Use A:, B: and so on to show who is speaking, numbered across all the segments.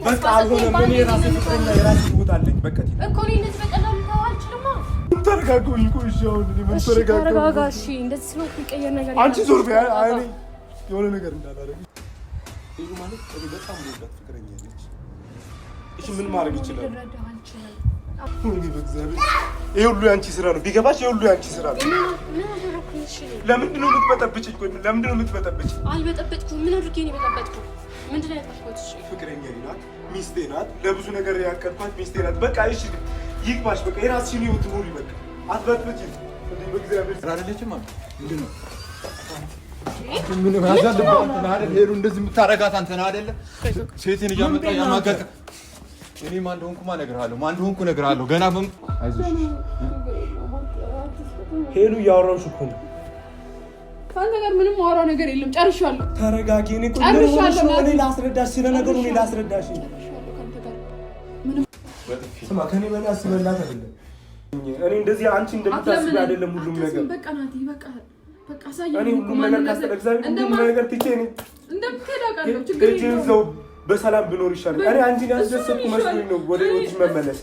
A: በቃ አልሆነም። እኔ ራሴ ፍቅረኛ የራሴ ቦታ አለኝ። በቃ
B: እኮ እኔ እንደዚህ በቀላሉ ታዋልችልማ።
A: ተረጋጉኝ እኮ እሺ። አሁን እኔ ምን
B: ተረጋጋ። እሺ እንደዚህ ስለሆነ የሚቀየር ነገር
A: አንቺ ዞር በይ። አይ የሆነ ነገር እንዳላረግ ይሄ ማለት እኔ በጣም ወዳት ፍቅረኛ ነች። እሺ ምን ማድረግ ይችላል? ሁሉ በእግዚአብሔር ይሄ ሁሉ ያንቺ ስራ ነው። ቢገባሽ ይሄ ሁሉ ያንቺ ስራ ነው። ለምንድን ነው የምትበጠብጭኝ? ቆይ ለምንድን ነው የምትበጠብጭኝ?
B: አልበጠበጥኩም። ምን አድርጌ ነው የበጠበጥኩት? ምንድን ነው ያጠፋሁት? እሺ
A: ፍቅረኛ ናት፣ ሚስቴ ናት፣ ለብዙ ነገር ያቀርኳት ሚስቴ ናት። በቃ እሺ ይግባሽ። በቃ የራስሽን ህይወት ኑሪ። በቃ አትበጥብጭኝ። እንዴ በእግዚአብሔር ስራ አይደለችም ማለት ምንድን ነው? ምን ማዛለባት ማለት ሄሩ እንደዚህ የምታረጋት አንተ ነህ አይደለ? ሴትን እያመጣ ያማጋጥ እኔ ማን እንደሆንኩ እነግርሃለሁ። ማን እንደሆንኩ እነግርሃለሁ። ገና አይዞሽ ሄሉ፣ እያወራሁሽ እኮ ነው።
B: ከአንተ ጋር ምንም ማውራው ነገር የለም። ጨርሻለሁ።
A: ተረጋጊ። እኔ እኮ እኔ ላስረዳሽ፣ ስለ ነገሩ እኔ ላስረዳሽ። ስማ፣ ከኔ በላይ አስበላት አይደለም። እኔ እንደዚህ አንቺ እንደምታስቢ አይደለም ሁሉም ነገር። በቃ ናቲ፣ በቃ ሳይኝ እኔ ሁሉም ነገር ካስተለግዛኝ ሁሉም ነገር ትቼ እኔ እንደምትሄድ አውቃለሁ። ችግር የለውም። በሰላም ብኖር ይሻላል። እኔ አንቺን ያስደሰትኩ መስሎኝ ነው ወደ ህይወትሽ መመለስ።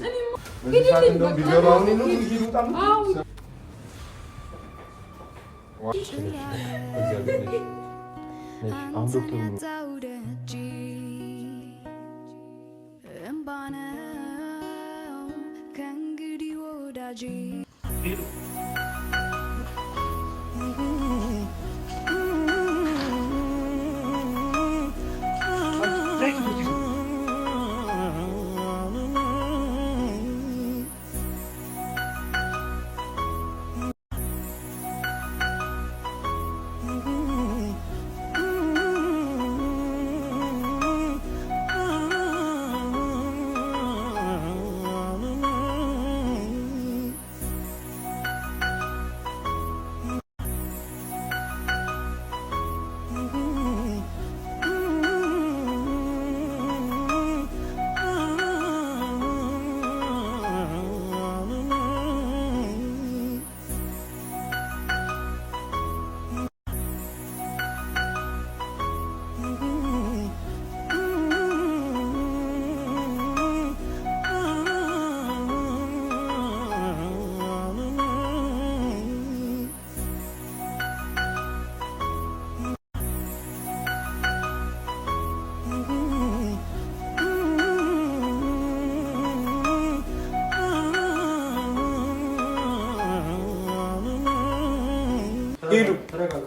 A: ሄሉ ተረጋጋ።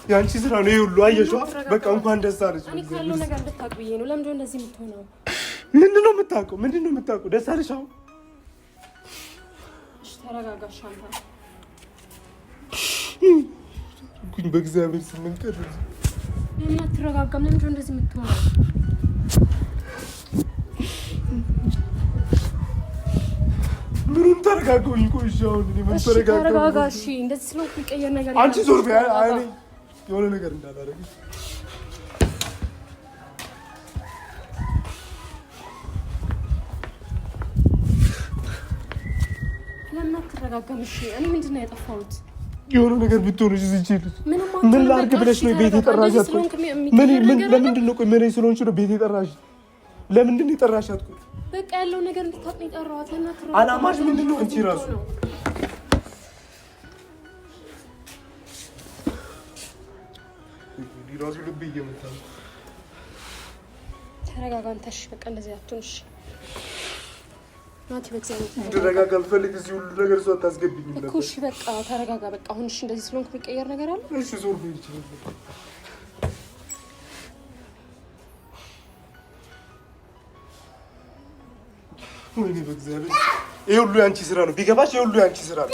A: ያንቺ ስራ ነው ይሄ ሁሉ። አየሽው? በቃ እንኳን ደስ አለሽ።
B: እኔ ካለው ነገር እንድታውቅ ብዬ ነው። ለምንድን ነው እንደዚህ የምትሆነው?
A: ምንድነው የምታውቀው? ደስ አለሽ አሁን?
B: እሺ ተረጋጋሽ። አንተ
A: በእግዚአብሔር ስም እንቀር
B: ለምን አትረጋጋም? ለምንድን ነው እንደዚህ የምትሆነው?
A: ምንም ተረጋጋኝ እኮ። እሺ አሁን እኔ ምን
B: ተረጋጋ። እሺ እንደዚህ ስለሆነ የሚቀየር ነገር
A: አንቺ ዞር በይ። አይ የሆነ ነገር እንዳላረግ
B: ለምን አትረጋጋም? እሺ እኔ ምንድን ነው ያጠፋሁት?
A: የሆነ ነገር ብትሆን እዚህ ይችላል። ምን ላድርግ ብለሽ ነው ቤት የጠራሻት? ለምንድን ነው ቆይ ምን ስለሆንሽ ነው ቤት የጠራሽ? ለምንድን ነው የጠራሻት? ቆይ
B: በቃ ያለው ነገር እንድታውቅ ነው የጠራኋት።
A: አላማሽ ምንድን ነው? አንቺ ራሱ ልብ እየመታ ነው።
B: ተረጋጋ አንተ። እሺ በቃ እንደዚህ አትሆን። እሺ ናቲ በእግዚአብሔር
A: ተረጋጋ። ብፈልግ እዚህ ሁሉ ነገር እሷ አታስገብኝም ነበር
B: እኮ። እሺ በቃ ተረጋጋ። በቃ አሁን እሺ እንደዚህ ስለሆንክ የሚቀየር ነገር አለ?
A: እሺ ዞር በይ ይችላል። ወይኔ በእግዚአብሔር ይሄ ሁሉ ያንቺ ስራ ነው። ቢገባሽ ይሄ ሁሉ ያንቺ ስራ ነው።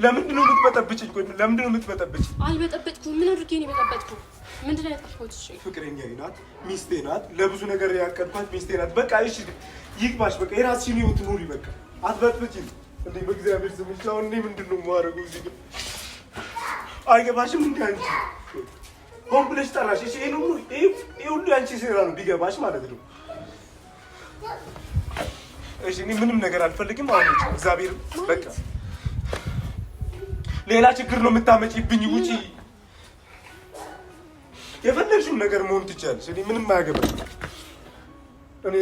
A: ለምንድን ነው የምትበጠብጭኝ? ቆይ ለምንድን ነው የምትበጠብጭኝ?
B: አልበጠበጥኩም። ምን አድርጌ ነው የበጠበጥኩት? ምንድን ነው ያጠፋሁት? እሺ
A: ፍቅረኛዬ ናት፣ ሚስቴ ናት፣ ለብዙ ነገር ያቀርኳት ሚስቴ ናት። በቃ እሺ ይግባሽ። በቃ የራስሽን ህይወት ኑሪ። በቃ አትበጥብጭኝ። እንዴ በእግዚአብሔር ስም እሺ። አሁን እኔ ምንድን ነው የማደርገው እዚህ ጋር? አይገባሽም እንዴ አንቺ? ሆን ብለሽ ጠራሽ። እሺ ይሄ ሁሉ ያንቺ ስራ ነው ቢገባሽ ማለት ነው። እሺ እኔ ምንም ነገር አልፈልግም አሁን እግዚአብሔር በቃ ሌላ ችግር ነው የምታመጪብኝ ውጪ የፈለግሽውን ነገር መሆን ትችያለሽ እኔ ምንም አያገባኝ እኔ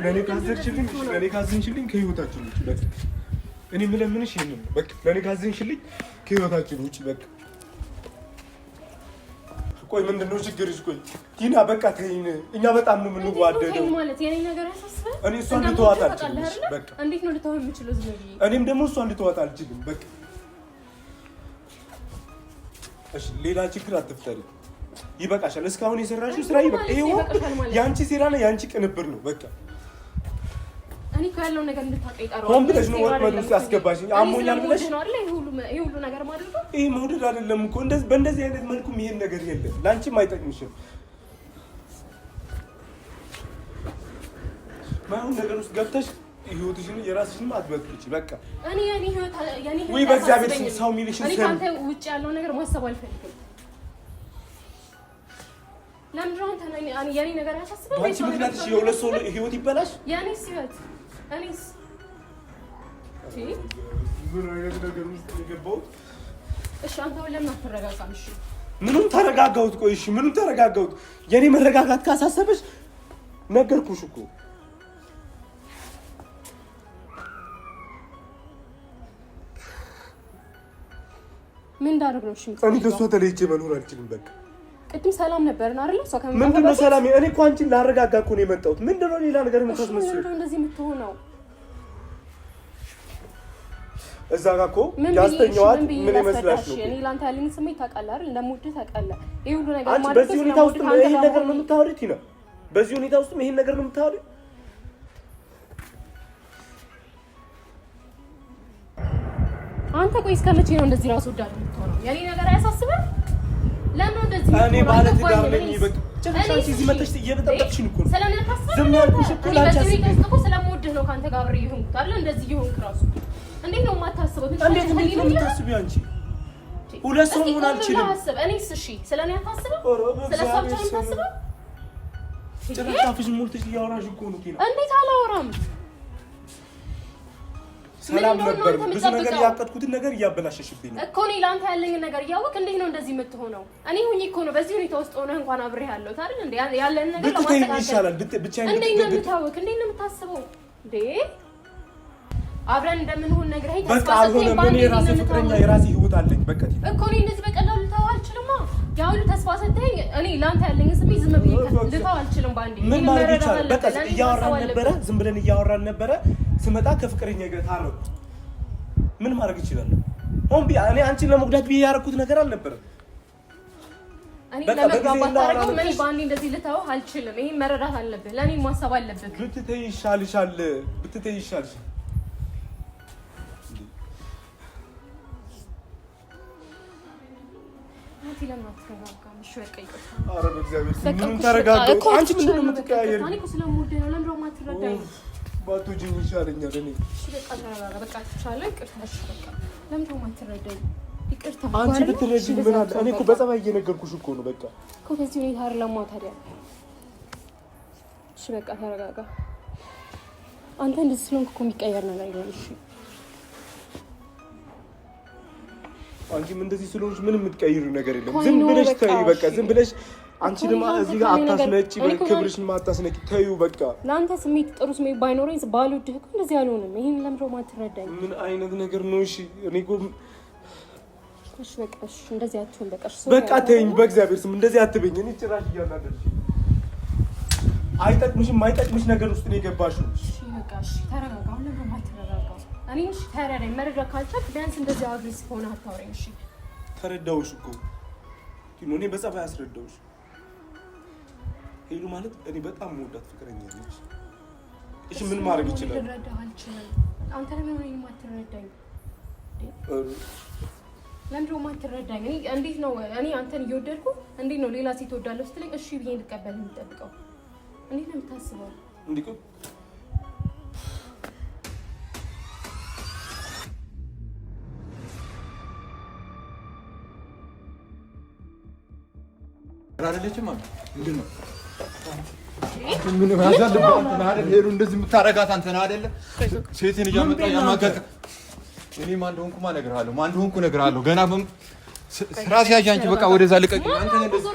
A: ለኔ ካዘንሽልኝ ከህይወታችን ውጪ በቃ እኔ ምለምንሽ ይሄንን በቃ ለኔ ካዘንሽልኝ ከህይወታችን ውጪ በቃ ቆይ ምንድነው ችግርሽ ቆይ ቲና በቃ ተይኝ እኛ በጣም ነው የምንዋደደው
B: ማለት የኔ ነገር ያሳስበኝ
A: እኔ እሷን ልተዋት አልችልም በቃ
B: እንዴት ነው ልተው የምችለው ዝም ብዬ
A: እኔም ደግሞ እሷን ልተዋት አልችልም በቃ እሺ ሌላ ችግር አትፍጠሪ ይበቃሻል እስካሁን የሰራሽው ስራ ይበቃ ይሄው ያንቺ ሴራና ያንቺ ቅንብር ነው በቃ
B: እኔ ካለው ነገር እንድታቀይ ጣራው
A: ሆን ብለሽ ነው ወጥመድ ውስጥ ያስገባሽኝ አሞኛል ብለሽ
B: ነው አይደል ይሄ ሁሉ ነገር ማድረግ
A: ይሄ መውደድ አይደለም እኮ እንደዚህ በእንደዚህ አይነት መልኩ ይሄን ነገር የለም ላንቺም አይጠቅምሽም ማሁን ነገር ውስጥ ገብተሽ ህይወትሽን የራስሽንም አትበጥልጪ በቃ እኔ የኔ ህይወት ወይ በእግዚአብሔር ስም ሰው ሚልሽን
B: እኔ ካንተ ውጭ ያለው ነገር ማሰብ አልፈልግም ለምንድነው ተናኝ የኔ ነገር ያሳስበኝ
A: አንቺ ምክንያትሽ የሁለት ሰው ህይወት ይበላሽ
B: የኔስ ህይወት እኔስ
A: ምን አይነት ነገር ውስጥ የገባው
B: እሺ አንተ ለምን አትረጋጋም እሺ
A: ምንም ተረጋጋሁት ቆይ እሺ ምንም ተረጋጋሁት የኔ መረጋጋት ካሳሰበሽ ነገርኩሽ እኮ
B: ምን እንዳደረግ ነው እሺ
A: እኔ ከሷ ተለይቼ መኖር አልችልም በቃ
B: ቅድም ሰላም ነበርና አይደል እሷ ከመጣ
A: ምንድነው ሰላም እኔ እኮ አንቺን ላረጋጋ እኮ ነው የመጣሁት ምንድነው ሌላ ነገር የምታስመስለው
B: ምንድነው እንደዚህ የምትሆነው
A: እዛ ጋር እኮ ያስተኛዋት ምን ይመስላሽ ነው
B: እኔ ላንተ ያለኝ ስሜት ታውቃለህ አይደል እንደምወድህ ታውቃለህ ይሄ ሁሉ ነገር
A: ማለት በዚህ ሁኔታ ውስጥ ይሄን ነገር ነው የምታወሪው ቲና በዚህ ሁኔታ ውስጥ ይሄን ነገር ነው የምታወሪው
B: አንተ ቆይ እስከመቼ ነው እንደዚህ ራስ ወዳድ የምትሆነው የኔ ነገር አያሳስብም ለምን እንደዚህ
A: እኔ ማለት ጋር ነኝ በቃ ጭራሽ እዚህ መጥተሽ እየበጠበጥሽኝ እኮ ነው
B: ስለማታስብ
A: ዝም ያልኩሽ እኮ ላንቺ
B: አስብ ስለምወድህ ነው ካንተ ጋር አብሬ ይሁንኩት አይደል እንደዚህ ይሁንክ ራሱ እንዴት ነው የማታስበው
A: እንዴት ነው የምታስቢው አንቺ ሁለት ሰው ሆነ አልችልም
B: እኔስ እሺ ስለኔ አታስብም ስለሷ ብቻ ነው የምታስበው
A: ጭራሽ አፍሽን ሞልተሽ እያወራሽ እኮ ነው ቲና
B: እንዴት አላወራም
A: ሰላም ነበር ብዙ ነገር ያቀጥኩትን ነገር እያበላሸሽብኝ ነው
B: እኮ እኔ ላንተ ያለኝ ነገር እያወቅ እንዴት ነው እንደዚህ የምትሆነው እኔ ሁኚ እኮ ነው በዚህ ሁኔታ ውስጥ ሆነ እንኳን አብሬ ያለው አይደል እንዴ ያለን ነገር
A: ለማስተካከል ይሻላል ብቻዬን
B: እንዴት ነው የምታወቅ እንዴት ነው የምታስበው እንዴ አብረን እንደምንሆን ነገር ሄይ
A: በቃ አልሆነም እኔ የራሴ ፍቅረኛ የራሴ ህይወት አለኝ በቃ
B: እኮ እኔ እንደዚህ በቀላሉ ልተው አልችልም ያ ሁሉ ተስፋ ሰጠኝ እኔ ላንተ ያለኝ ስሜት ዝም ብዬ ልተው አልችልም ባንዴ
A: ምን ማለት ይቻላል በቃ እያወራን ነበረ ዝም ብለን እያወራን ነበረ ስመጣ ከፍቅረኛ ጋር ታረቁ ምን ማድረግ ይችላል ሆን ቢያ እኔ አንቺን ለመጉዳት ብዬ ያደረኩት ነገር አልነበረም
B: እኔ ለመግባባት ታረቀው ምን ባንዴ እንደዚህ ልተው አልችልም ይሄን መረዳት አለብህ ለኔ ማሰብ አለብህ
A: ብትተይ ይሻልሻል ብትተይ ይሻልሻል
B: ለምን አትረጋጋም? እሺ በቃ ይቅርታ።
A: ኧረ በእግዚአብሔር ስም ምንም ተረጋጋሁ። አንቺ ምንድን ነው የምትቀያየሪው?
B: እኔ እኮ ስለምወድህ ነው። ለምንድን ነው የማትረዳኝ?
A: ባትወጂኝ ይሻለኛል እኔ።
B: እሺ በቃ ተረጋጋ። በቃ ትቻለህ። ይቅርታ። እሺ በቃ ለምንድን ነው የማትረዳኝ? ይቅርታ።
A: አንቺ ብትረጂኝ ምን አለ? እኔ እኮ በጸባይ እየነገርኩሽ እኮ ነው። በቃ
B: እኮ በዚህ ሁኔታ አይደለም ታዲያ። እሺ በቃ ተረጋጋ። አንተ እንደዚህ ስለሆንክ እኮ የሚቀየር ነገር የለም። እሺ
A: አንቺም እንደዚህ ስለሆንሽ ምንም የምትቀይሩ ነገር የለም። ዝም ብለሽ ተይው በቃ ዝም ብለሽ አንቺ ደግሞ እዚህ ጋር አታስነጪ፣ ክብርሽን ማታስነቂ ተይው በቃ።
B: ለአንተ ስሜት ጥሩ ስሜት ባይኖረኝ ባልወድህ እኮ እንደዚህ አልሆንም። ይሄን ለምንድን ነው የማትረዳኝ?
A: ምን አይነት ነገር ነው? እሺ እኔ እኮ
B: እሺ በቃ እሺ እንደዚህ አትሁን በቃ እሺ
A: በቃ ተይኝ፣ በእግዚአብሔር ስም እንደዚህ አትበኝ። እኔ ጭራሽ እያናደድሽ አይጠቅምሽም፣ የማይጠቅምሽ ነገር ውስጥ ነው የገባሽው።
B: እሺ በቃ እሺ ተረጋጋ። አሁን ለምን የማትረጋጋው? እኔ እሺ ተረዳኝ። መረዳት ካልቻልክ ቢያንስ እንደዚህ አግሬሲቭ ሆነህ አታውሪኝ። እሺ
A: ተረዳሁሽ እኮ እኔ በጸባይ አስረዳሁሽ። ሄሉ ማለት እኔ በጣም የምወዳት ፍቅረኛ ነች። እሺ ምን ማድረግ ይችላል?
B: ልረዳህ አልችልም። አንተ ለምን ነው የማትረዳኝ? ለምንድን ነው የማትረዳኝ? እኔ እንዴት ነው እኔ አንተን እየወደድኩ እንዴት ነው ሌላ ሴት እወዳለሁ ስትለኝ እሺ ብዬ እንድቀበል የምጠብቀው? እንዴት ነው የምታስበው?
C: አይደለችም ማለት ምንድን ነው? ምን ያዛልብህ አንተ አይደል? ሄዱ እንደዚህ የምታረጋት አንተ ነህ አይደለ? ሴትን እያመጣ ያማጋጥ እኔ ማን እንደሆንኩ እነግርሃለሁ። ማን እንደሆንኩ እነግርሃለሁ። ገና ስራ ሲያዥ አንቺ በቃ ወደዛ ልቀቂ። አንተ ነህ እንደዚህ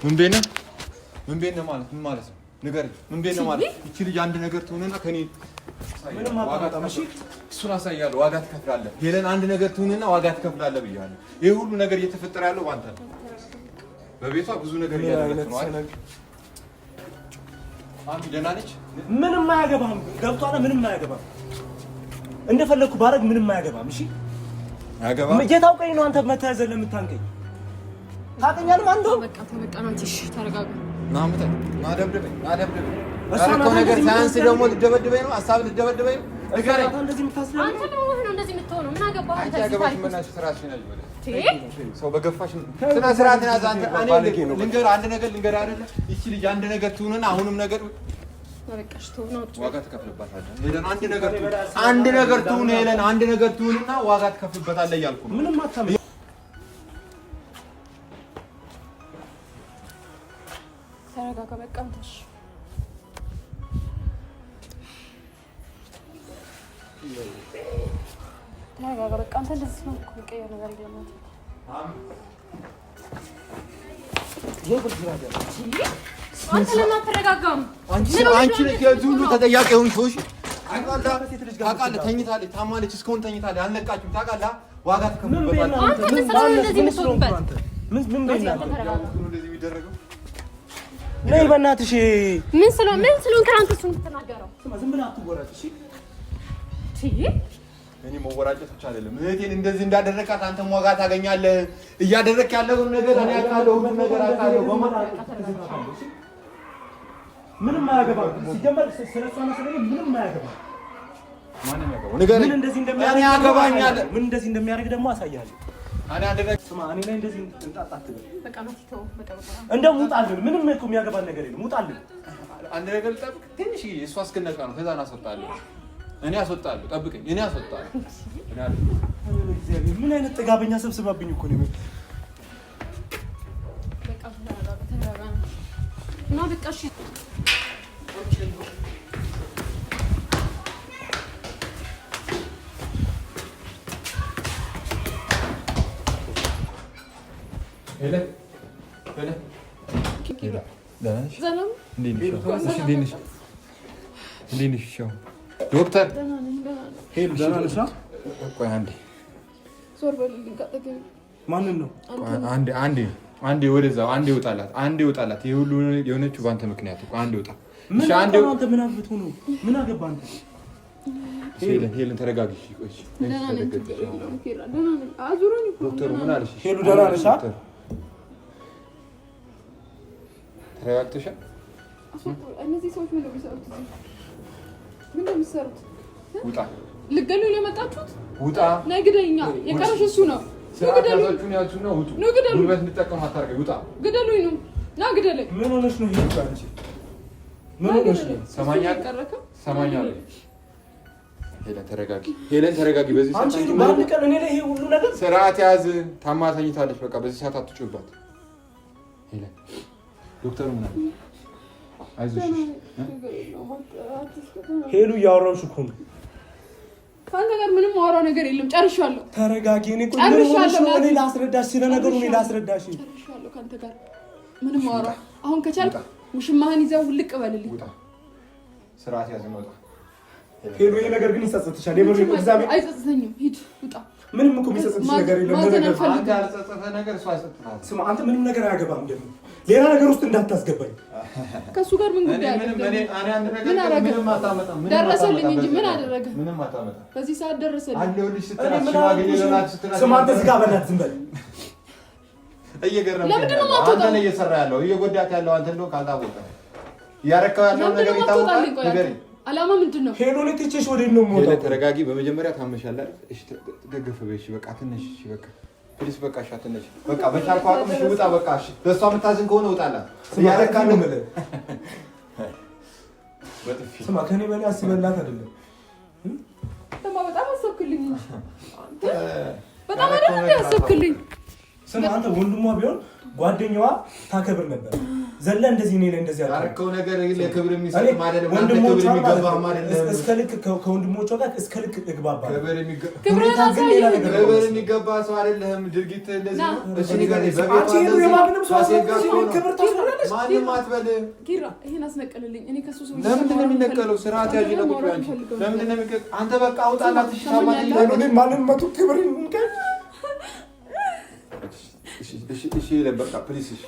C: ምን ቤት ነህ? ምን ቤት ነህ ማለት ምን ማለት ነው? ንገረኝ። ምን ቤት ነህ ማለት? እቺ ልጅ አንድ ነገር ትሆንና ከኔ ምንም አታጣም። እሺ እሱን አሳያለሁ። ዋጋ ትከፍላለህ። ሄለን አንድ ነገር ትሆንና ዋጋ ትከፍላለህ ብያለሁ። ይሄ ሁሉ ነገር እየተፈጠረ ያለው ባንተ ነው። በቤቷ ብዙ ነገር እያደረገች ነው አይደል? አንቺ ደህና ነች?
A: ምንም አያገባም። ገብቷል። ምንም አያገባም። እንደፈለኩ ባረግ ምንም አያገባም። እሺ አያገባም። የታውቀኝ ነው አንተ መተያዘ ለምታንቀኝ ታውቀኛለህ። አንተ
B: በቃ ተመጣናት። እሺ ተረጋጋ።
C: ናምተ ናደብደበኝ ያረከው ነገር ሳያንስ ደግሞ ልደበድበኝ ነው። ሀሳብ ልደበድበኝ ነው። እገረኝ።
B: እንደዚህ የምታስለኝ አንተ ነው እንደዚህ የምትሆነው። ምን አገባህ አንተ?
C: አያገባሽ። ምናሽ ስራሽ ነው አይደል? ሰው በገፋሽ ስነ ስርዓት ያዝ አንተ። እኔ ልንገር አንድ ነገር ልንገር አይደለ? እቺ ልጅ አንድ ነገር ትሁንና አሁንም ነገር
B: በቃሽ ተው ነው
C: ዋጋ ትከፍልባታለህ። ሄለን አንድ ነገር ትሁን ሄለን አንድ ነገር ትሁንና ዋጋ ትከፍልበታለህ እያልኩ ነው።
A: ምንም አታመጣም።
B: ተረጋጋ። በቃ አንተሽ ተረጋጋ። በቃ አንተ እንደዚህ ነው እኮ ቀይ ነገር የለም። አንተ ለምን አትረጋጋም?
C: አንቺ ነሽ የዚህ ሁሉ ተጠያቂ የሆንሽው። ታውቃለህ፣ ተኝታለች፣ ታማለች፣ እስካሁን ተኝታለች፣ አልነቃችም። ታውቃለህ፣ ዋጋ ትከፍልበታለህ።
B: አንተ ምን ስለሆነ እንደዚህ የምትሆንበት?
A: ምን
C: እንደዚህ የሚደረገው
A: ነይ በእናትሽ።
B: ምን ስለሆነ ከአንተ እሱን የምትናገረው?
A: ዝም ብለህ አትወራጭ እሺ።
C: እኔ መወራጨት ብቻ አይደለም፣ እህቴን እንደዚህ እንዳደረካት አንተም ዋጋ ታገኛለህ። እያደረክ ያለውን ነገር እኔ አውቃለሁ፣ ሁሉም ነገር አውቃለሁ።
A: ምንም አያገባም። ሲጀመር ስለሷና ስለኔ ምንም አያገባም።
C: ማንም ያገባው ንገረኝ። ምን እንደዚህ
A: እንደሚያደርግ ደግሞ አሳያለሁ።
C: እኔ አደረክ
A: ስማ፣ እኔ ላይ እንደዚህ እንጣጣ አትበል።
B: በቃ ነው በቃ
A: እንደው ውጣልን። ምንም እኮ የሚያገባን ነገር የለም። ውጣልን።
C: አንድ ነገር ልጠብቅ ትንሽ። እሷ እስክነቃ ነው። ከዛ እናስወጣለን። እኔ አስወጣለሁ። ጠብቀኝ። እኔ አስወጣለሁ።
A: ምን አይነት ጥጋበኛ ሰብስባብኝ እኮ ነው።
B: በቃ ተረጋጋ ነው። በቃ እሺ
C: ሄለን ዶክተር ቆይ አንዴ
B: ዞር በልልኝ።
A: ማንን ነው?
C: አንዴ ወደዛ አንዴ ይወጣላት። ይሄ ሁሉ የሆነችው በአንተ ምክንያት እኮ አንዴ ይወጣ።
A: እሺ አንዴ አንተ ምን አፍቶ ነው? ምን አገባ አንተ?
C: ሄለን ተረጋጊ። ቆይ ዶክተሩ ምን አለሽ?
A: ሄሉ ደህና ነሽ?
C: ተረጋግተሻል?
B: እነዚህ ሰዎች ምን ነው የሚሰሩት? ምን ነው የሚሰሩት?
C: ውጣ።
B: ልገሉ የመጣችሁት?
C: ውጣ።
B: ነግደኛ የቀረሽ እሱ ነው።
C: ስራታችሁን ያዙና ውጡ። ጉልበት እንድጠቀም አታርገኝ። ውጣ። ግደሉኝ ነው። ና ግደለኝ።
A: ምን ሆነሽ ነው? ይሄ አንቺ ምን ሆነሽ ነው?
C: ሰማኛለሁ። ሄለን ተረጋጊ። በዚህ
A: አንቺ ባንድ ቀን እኔ ላይ ይሄ ሁሉ ነገር
C: ስርዓት ያዝ። ታማ ተኝታለች። በቃ በዚህ ሰዓት አትጩባት። ሄለን ዶክተሩ ምን አለ? አይዞሽ።
A: ሄሉ እያወራሁሽ እኮ ነው።
B: ከአንተ ጋር ምንም ማውራው ነገር የለም። ጨርሻለሁ።
A: ተረጋጊ። እኔ እኮ እኔ ላስረዳሽ ስለ ነገሩ እኔ ላስረዳሽ።
B: ጨርሻለሁ። ከአንተ ጋር ምንም ማውራው። አሁን ከቻልክ ውሽማህን ይዘው ውልቅ በልልኝ።
C: ውጣ። ስርዓት ያዝ። ነው።
A: ሄሉ ይሄ ነገር ግን ይጸጽትሻል። የምር እግዚአብሔር
B: አይጸጽተኝም። ሂድ ውጣ።
A: ምንም እኮ የሚጸጽትሽ ነገር የለም።
C: አንተ ያልጸጸተ ነገር እሷ ያጸጽታል።
A: ስማ አንተ ምንም ነገር አያገባም። ደግሞ ሌላ ነገር ውስጥ እንዳታስገባኝ።
B: ከሱ ጋር ምን ጉዳይ አለ?
C: ምን አደረገ?
B: ደረሰልኝ እንጂ ምን አደረገ?
C: ምንም አታመጣም።
B: በዚህ ሰዓት ደረሰልኝ።
C: አለሁልሽ ስትላት ሽማግሌ ለናት ስትላት
A: ስማ አንተ ዝጋ በላት ዝም በል።
C: እየገረመኝ አንተ ነህ እየሰራ ያለው እየጎዳት ያለው አንተ እንደው ካልታወቀ እያረከው ያለው ነገር ይታወቃል። ንገረኝ።
B: አላማ ምንድን ነው?
A: ሄሎ ለትቼሽ ወዴት ነው የምወጣው?
C: ተረጋጊ። በመጀመሪያ ታመሻል አይደል? እሺ ደግፍ በይ። እሺ በቃ ትንሽ እሺ በቃ ፕሊስ በቃ እሺ ትንሽ በቃ በቻልኩ አቅም እሺ ውጣ በቃ እሺ። ለእሷ የምታዝን ከሆነ ውጣላት። እያረካ ነው ማለት በጥፊ
A: ስማ ከኔ በላይ አስበላት አይደለም።
B: በጣም አሰብክልኝ እንጂ በጣም አይደለም ያሰብክልኝ።
A: ስማ አንተ ወንድሟ ቢሆን ጓደኛዋ ታከብር ነበር። ዘለ እንደዚህ እኔ ላይ እንደዚህ
C: ያረከው ነገር ለክብር የሚሰጥ ማለት ነው። አንተ ክብር የሚገባ ማለት ነው።
A: እስከ ልክ ከወንድሞቿ ጋር እስከ ልክ እግባባ
C: ክብር የሚገባ ሰው አይደለም። ድርጊት እንደዚህ ነው። እሺ ነገር በቤቷ እንደዚህ
A: ክብር ታስፈልጋለች።
C: ማንም አትበል።
D: ኪራ ይሄን አስነቀልልኝ። እኔ ከሱ ሰው
C: ለምንድን ነው የሚነቀለው? ስርዓት ያዥ ነው ቁጭ አንቺ። ለምንድን ነው የሚነቀለው? አንተ በቃ አውጣላት። እሺ ታማኝ
A: ነው። ማንም መቶ ክብር እንከን
C: እሺ ለበቃ ፕሊስ እሺ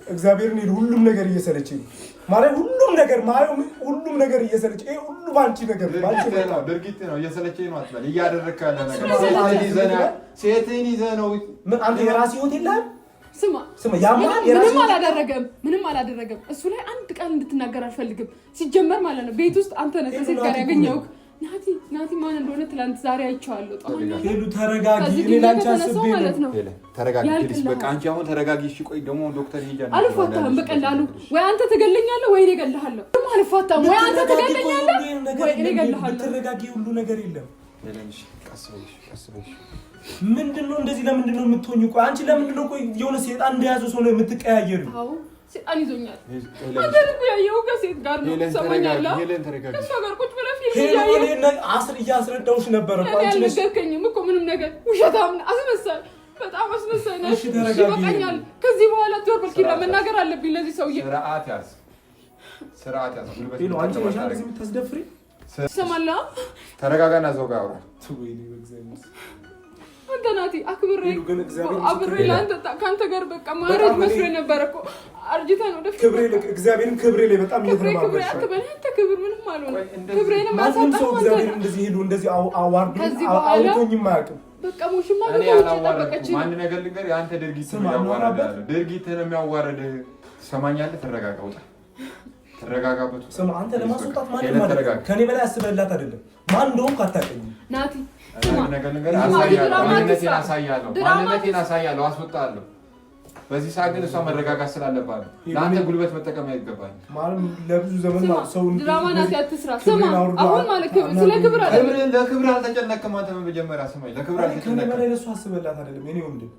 A: እግዚአብሔርን ሁሉም ነገር እየሰለችኝ ማለት ሁሉም ነገር እየሰለች ይሄ ሁሉ ባንቺ ነገር
C: ድርጊት ነው እየሰለችኝ ነው አትበል። እያደረግህ ያለ ነገር ሴትን ይዘህ ነው።
A: ምን አንተ የራስህ ህይወት የለህም?
D: ስማ ምንም አላደረገም። እሱ ላይ አንድ ቃል እንድትናገር አልፈልግም። ሲጀመር ማለት ነው ቤት ውስጥ አንተ ነህ ከሴት ጋር ያገኘሁህ። ናቲ ማን እንደሆነ ትላንት ዛሬ አይቼዋለሁ።
A: ሄሉ ተረጋጊ። እኔ ላንቺ አስቤ ነው።
C: ተረጋጊ ፕሊስ። በቃ አንቺ አሁን ተረጋጊ። እሺ ቆይ ደግሞ ዶክተር ሄጃለሁ።
D: አልፋታም በቀላሉ። ወይ አንተ ትገለኛለህ ወይ እኔ እገልሃለሁ። አልፋታም። ወይ አንተ ትገለኛለህ ወይ እኔ እገልሃለሁ።
A: ተረጋጊ። ሁሉ ነገር የለም።
C: ለለምሽ ቀስ በይሽ
A: ምንድነው እንደዚህ? ለምንድነው የምትሆኚ? ቆይ አንቺ ለምንድነው ቆይ የሆነ ሴጣን እንደያዘው ሰው ነው የምትቀያየሪው?
D: አዎ ሴጣን ይዞኛል። አንተ ልኩ ያየው ከሴት ጋር ነው ሰማኛለህ። ከሷ ጋር ቁጭ ብለህ ፊልም
A: እያስረዳሁሽ ነበር እኮ አንቺ ነሽ።
D: አልነገርከኝም እኮ ምንም ነገር። ውሸታም አስመሳይ፣ በጣም አስመሳይ ነሽ። ይበቃኛል። ከዚህ በኋላ ዞር በል ኪራ። መናገር አለብኝ ለዚህ ሰውዬ።
C: ስርዓት ያዝ።
A: ጉልበት ነው አንቺ ነሽ እንደዚህ የምታስደፍሪ።
D: ሰማላ
C: ተረጋጋና ዘው ጋር አውራ።
A: ወይኔ በእግዚአብሔር
D: አንተ ናቲ አክብሬ ለአንተ ከአንተ ጋር በቃ ማረድ መስሎኝ ነበር እኮ። አርጅታ ነው ደፍ
A: ክብሬ ላይ በጣም እየተረማመሽ
D: አንተ ክብር ምንም አልሆነም። ክብሬንም
A: ማንም ሰው እግዚአብሔር እንደዚህ ሄዱ እንደዚህ አዋርዱ አውቶኝም አያውቅም።
D: በቃ ሙሽማ
C: እኔ አላዋረድኩም። አንድ ነገር ልንገር፣ የአንተ ድርጊት ነው የሚያዋርድህ። ድርጊትህ ነው የሚያዋርድህ። ትሰማኛለህ? ተረጋጋ፣ ውጣ። ተረጋጋበት።
A: ስማ አንተ ለማስወጣት ማለት ከኔ በላይ አስበላት አይደለም። ማን እንደሆንኩ አታውቅኝም
D: ናቲ።
C: ማንነቴን አሳያለሁ፣ አስወጣለሁ። በዚህ ሰዓት ግን እሷ መረጋጋት ስላለባት ለአንተ ጉልበት መጠቀም አይገባል።
A: ማለት ለብዙ ዘመን ሰው
D: ድራማ ናቲ አትስራ። ስማ አሁን ማለት ስለ ክብር አይደለም።
C: ለክብር አልተጨነቅም አንተ። በመጀመሪያ ስማኝ፣ ለክብር አልተጨነቅም።
A: ከኔ በላይ ለእሷ አስበላት አይደለም። እኔ ወንድም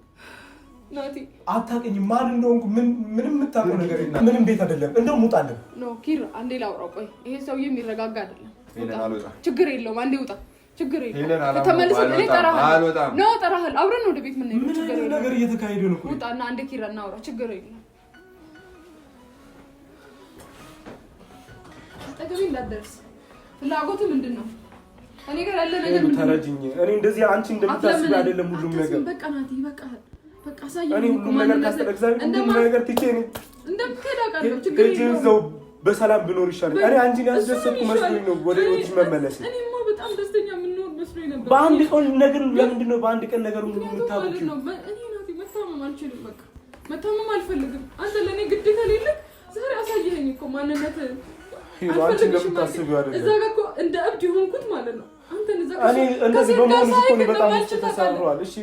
D: ናቲ
A: አታውቅኝም። ማን እንደሆንኩ ምንም የምታውቀው ነገር የለም። ምንም ቤት አይደለም። እንደውም ውጣለን።
D: ኖ ኪር አንዴ ላውራው። ቆይ ይሄ ሰውዬ የሚረጋጋ አይደለም። ችግር የለውም። አንዴ ውጣ። ችግር የለውም። ተመልሰን እኔ ጠራሃል ነው ጠራሃል። አብረን ነው ወደ ቤት ምን ነው ችግር የለውም።
A: ነገር እየተካሄደ ነው።
D: ውጣና አንዴ ኪራ እናውራ። ችግር የለውም። አጠገቤ እንዳትደርስ። ፍላጎት ምንድን ነው? እኔ ጋር ያለ ነገር ምንድን ነው?
A: ተረጅኝ። እኔ እንደዚህ አንቺ እንደምታስቢ አይደለም ሁሉም ነገር።
D: በቃ ናቲ በቃ አሳየኝ።
A: እኔ ሁሉም ነገር ካስተለግዛኝ ሁሉም ነገር ትቼ እኔ
D: እንደምትሄድ አውቃለሁ። ችግር
A: የለውም። በሰላም ብኖር ይሻላል። እኔ አንቺን ያስደሰትኩ መስሎኝ ነው ወደ ህይወትሽ መመለስ።
D: እኔማ በጣም ደስተኛ የምንሆን መስሎኝ ነበር።
A: በአንድ ቀን ነገር ለምንድን ነው በአንድ ቀን ነገር ሁሉ የምታውቂው?
D: እኔ ናቲ መታመም አልችልም። በቃ መታመም አልፈልግም። አንተ ለእኔ ግድ ከሌለ ዛሬ አሳየኸኝ እኮ ማንነትህን።
A: አንቺ እንደምታስቢው አይደለም።
D: እዛ ጋር እኮ እንደ እብድ የሆንኩት ማለት ነው። አንተን እዛ ጋር
A: እኔ እንደዚህ በመሆንሽ እኮ ነው በጣም ውስጥ ተሰብሯል። እሺ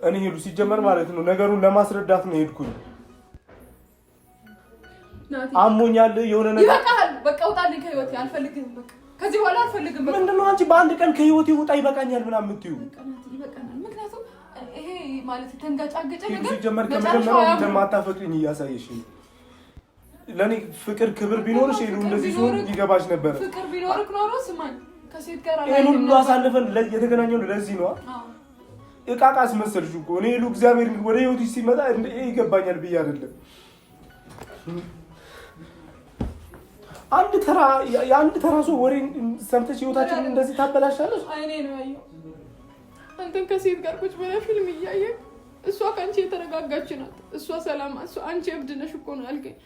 A: እኔ ሄዱ ሲጀመር ማለት ነው ነገሩን ለማስረዳት ነው ሄድኩኝ። አሞኛል የሆነ ነገር
D: ይበቃል። በቃ ውጣልኝ ከህይወቴ። አልፈልግም። በቃ ከዚህ በኋላ አልፈልግም። በቃ
A: ምንድን ነው አንቺ በአንድ ቀን ከህይወቴ ውጣ ይበቃኛል ምናምን የምትይው?
D: ይበቃናል። ምክንያቱም ይሄ ማለት ተንጋጫገጨ ነገር
A: ሲጀመር ከመጀመሪያው እንደማታፈቅሪኝ እያሳየሽ ነው። ለኔ ፍቅር ክብር ቢኖርሽ ሄዱ እንደዚህ ሲሆን ይገባሽ ነበር።
D: ፍቅር ቢኖርክ ኖሮ ስማኝ ከሴት ጋር
A: ይሄን ሁሉ አሳልፈን የተገናኘው ለዚህ ነው። እቃቃ አስመሰልሽ እኮ እኔ ሄዱ እግዚአብሔር ወደ ህይወትሽ ሲመጣ ይሄ ይገባኛል ብዬ አይደለም። አንድ ተራ ሰው ወሬ ሰምተሽ ህይወታችንን እንደዚህ ታበላሻለሽ?
D: አይኔ ነው ያየው። አንተን ከሴት ጋር ቁጭ ብለህ ፊልም እያየህ እሷ ከአንቺ የተረጋጋች ናት። እሷ ሰላም እሷ አንቺ እብድ ነሽ እኮ ነው ያልከኝ።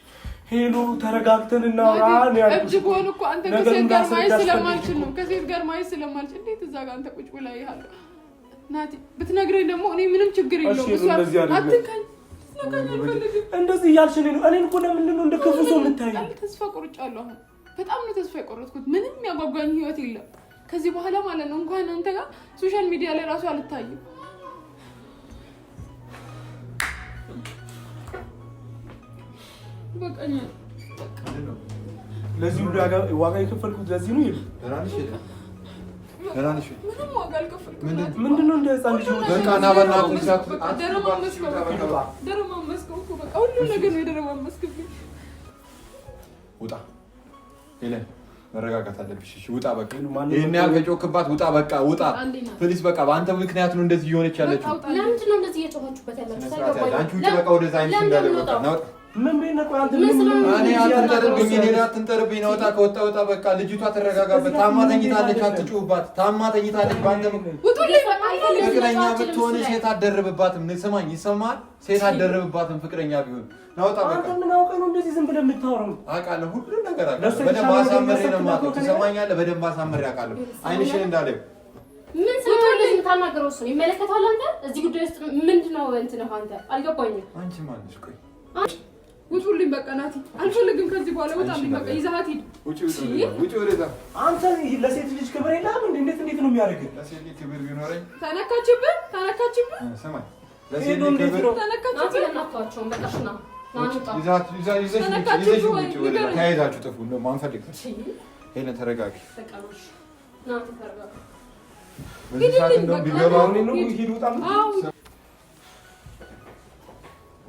A: ሄሎ ተረጋግተን እናውራ ነው ያልኩት።
D: እብድ ብሆን እኮ አንተን ከሴት ጋር ማየት ስለማልችል ነው። ከሴት ጋር ማየት ስለማልችል እንዴት እዛ ጋር አንተ ቁጭ ብለህ ያያለሁ? ናቲ ብትነግረኝ ደግሞ እኔ ምንም ችግር የለውም። እሷ አትንካኝ።
A: እንደዚህ እያልሽ ነው። እኔን እኮ ለምንድን ነው እንደ ክፉ ሰው የምታየው?
D: ተስፋ ቆርጫለሁ። አሁን በጣም ነው ተስፋ የቆረጥኩት። ምንም ያጓጓኝ ህይወት የለም ከዚህ በኋላ ማለት ነው። እንኳን አንተ ጋር ሶሻል ሚዲያ ላይ ራሱ አልታየም። በቃኛ
A: ለዚህ ሁሉ ዋጋ የከፈልኩት ለዚህ ነው።
C: ደህና ነሽ?
D: ምንም ዋጋ አልከፈልኩም።
A: ምንድን ነው እንደ ህፃን ልጅ
C: በቃ ና በእናትህ
D: ደረማመስከው እኮ በቃ ሁሉም ነገር ነው የደረማመስክብኝ።
C: ውጣ ሄለን፣ መረጋጋት አለብሽ። እሺ ውጣ በቃ። ይሄን ያህል ከጮክባት ውጣ በቃ ውጣ ፕሊስ። በቃ በአንተ ምክንያት ነው እንደዚህ እየሆነች ያለችው።
B: ለምንድን ነው እንደዚህ እየጮኻችሁበት ያላችሁ?
C: አንቺ ውጪ በቃ ወደዛ አይነት እንዳለ በቃ ነው።
A: ምን ቤነቁ አንተ
C: እኔ አትንጠርብኝ፣ ሌላ አትንጠርብኝ። ነው ከወጣ ወጣ በቃ። ልጅቷ ተረጋጋበት። ታማ ተኝታለች፣ አትጩህባት። ታማ ተኝታለች። ባንተ ፍቅረኛ ብትሆን ሴት አትደርብባትም። ስማኝ፣ ይሰማል? ሴት አትደርብባትም ፍቅረኛ ቢሆን። ናውጣ በቃ።
A: አንተ ምን አውቀህ ነው እንደዚህ ዝም ብለህ የምታወራው?
C: አውቃለሁ፣ ሁሉም ነገር አውቃለሁ። በደንብ አሳምሬ ነው የማውቀው። ትሰማኛለህ? በደንብ አሳምሬ አውቃለሁ። አይንሽን እንዳለ
B: ምን ስለሆነ የምታናገረው እሱ ነው ይመለከታል። አንተ እዚህ ጉዳይ ውስጥ ምንድነው እንትን ነው? አንተ አልገባኝም።
C: አንቺ ማንሽ? ቆይ
D: ውጡልኝ በቃ ናቲ፣ አልፈልግም ከዚህ በኋላ ውጣልኝ በቃ። ይዘሃት ሂድ።
C: ውጪ ወደዛ።
A: አንተ ለሴት ልጅ ክብር የለህም እንዴ? እንዴት ነው የሚያደርግህ?
C: ለሴት ልጅ ክብር ቢኖረኝ
D: ተነካችብህ።
C: ስማኝ፣ ለሴት ልጅ ክብር
B: ተነካችብህ። እናቷቸው በቃሽና
C: ተያይዛችሁ ጥፉ። እንደውም አንፈልግም። ሄለን ተረጋጊ። በዚህ ሰዓት እንደውም ቢገባ
A: ሂድ ውጣ።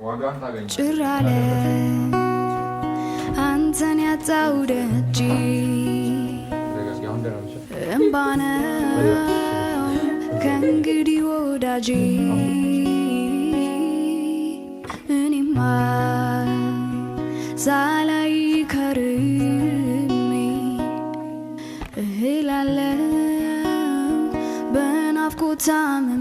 C: ዋጋህን ታገኛለህ።
E: ጭር አለ አንተን ያጣው ደጅ እምባ ነው ከእንግዲህ ወዳጄ። እኔማ ሳላይ ከርሜ እህላለሁ በናፍቆት ታምሜ